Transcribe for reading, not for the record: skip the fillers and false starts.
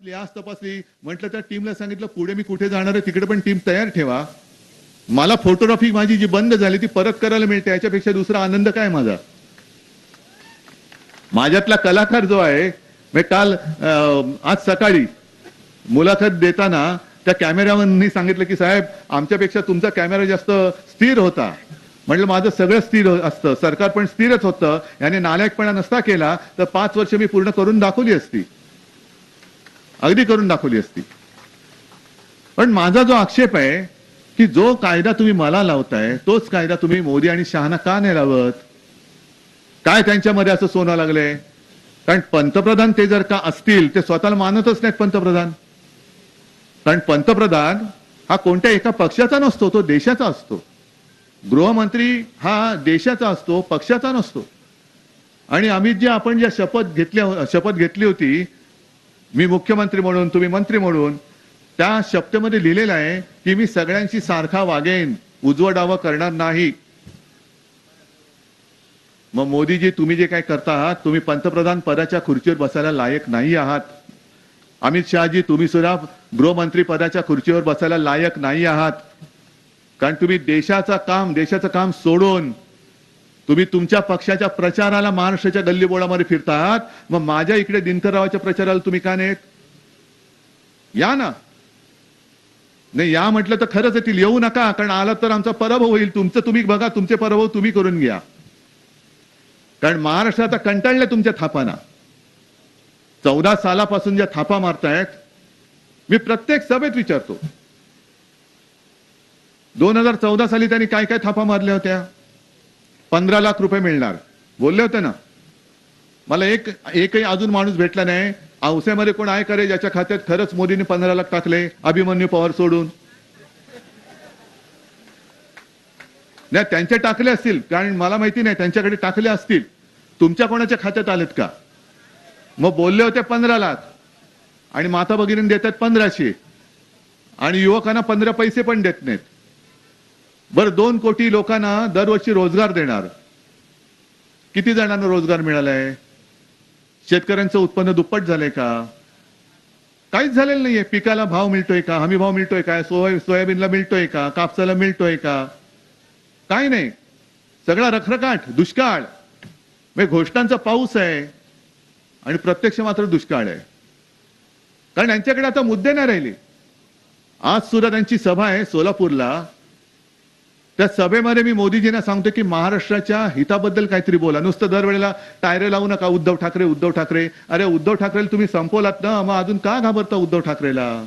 आज तपासली म्हटलं त्या टीमला सांगितलं पुढे मी कुठे जाणार आहे तिकडे पण टीम तयार ठेवा. मला फोटोग्राफी माझी जी बंद झाली ती परत करायला मिळते याच्यापेक्षा दुसरा आनंद काय माझा. माझ्यातला कलाकार जो आहे मी काल आज सकाळी मुलाखत देताना त्या कॅमेरामॅननी सांगितलं की साहेब आमच्यापेक्षा तुमचा कॅमेरा जास्त स्थिर होता. म्हटलं माझं सगळं स्थिर असतं, सरकार पण स्थिरच होतं. याने नालायकपणा नसता केला तर 5 वर्ष मी पूर्ण करून दाखवली असती, अगदी करून दाखवली असती. पण माझा जो आक्षेप आहे की जो कायदा तुम्ही मला लावताय तोच कायदा तुम्ही मोदी आणि शहाना का नाही लावत. काय त्यांच्यामध्ये असं सोनं लागलंय. कारण पंतप्रधान ते जर का असतील ते स्वतःला मानतच नाहीत पंतप्रधान. कारण पंतप्रधान हा कोणत्या एका पक्षाचा नसतो, तो देशाचा असतो. गृहमंत्री हा देशाचा असतो, पक्षाचा नसतो. आणि अमितजी आपण ज्या शपथ घेतली होती, मी मुख्यमंत्री म्हणून तुम्ही मंत्री म्हणून, त्या शपथेमध्ये लिहिलेलं आहे की मी सगळ्यांशी सारखा वागेन, उजवं डावं करणार नाही. मग मोदीजी तुम्ही जे काय करता आहात तुम्ही पंतप्रधान पदाच्या खुर्चीवर बसायला लायक नाही आहात. अमित शहाजी तुम्ही सुद्धा गृहमंत्री पदाच्या खुर्चीवर बसायला लायक नाही आहात. कारण तुम्ही देशाचं काम सोडून तुम्ही तुमच्या पक्षाच्या प्रचाराला महाराष्ट्राच्या गल्लीबोळामध्ये फिरता आहात. मग माझ्या इकडे दिनकररावाच्या प्रचाराला तुम्ही का नाहीत. या ना. नाही या म्हटलं तर खरंच येतील, येऊ नका. कारण आलात तर आमचा पराभव होईल. तुमचं तुम्ही बघा, तुमचे पराभव तुम्ही करून घ्या. कारण महाराष्ट्र आता कंटाळले तुमच्या थापांना. 14 सालापासून ज्या थापा मारतायत, मी प्रत्येक सभेत विचारतो 2014 साली त्यांनी काय काय थापा मारल्या होत्या. 15 लाख रुपये मिळणार बोलले होते ना. मला एकही अजून माणूस भेटला नाही औस्यामध्ये कोण आहे करे ज्याच्या खात्यात खरंच मोदींनी 15 लाख टाकले अभिमन्यू पवार सोडून. नाही त्यांचे टाकले असतील, कारण मला माहिती नाही त्यांच्याकडे टाकले असतील. तुमच्या कोणाच्या खात्यात आलेत का. मग बोलले होते 15 लाख आणि माता भगिनींना देतात 1500 आणि युवकांना 15 पैसे पण देत नाहीत. बरं 2 कोटी लोकांना दरवर्षी रोजगार देणार. किती जणांना रोजगार मिळालाय. शेतकऱ्यांचं उत्पन्न दुप्पट झालंय का. काहीच झालेलं नाहीये. पिकाला भाव मिळतोय का, हमी भाव मिळतोय का, सोयाबीनला मिळतोय का, कापसाला मिळतोय का. काही नाही. सगळा रखरखाट, दुष्काळ. म्हणजे घोषणांचा पाऊस आहे आणि प्रत्यक्ष मात्र दुष्काळ आहे. कारण यांच्याकडे आता मुद्दे नाही राहिले. आज सुद्धा त्यांची सभा आहे सोलापूरला. त्या सभेमध्ये मी मोदीजींना सांगतो की महाराष्ट्राच्या हिताबद्दल काहीतरी बोला. नुसतं दरवेळेला टायरे लावू नका उद्धव ठाकरे उद्धव ठाकरे. अरे उद्धव ठाकरेला तुम्ही संपवलात ना, मग अजून का घाबरता उद्धव ठाकरेला.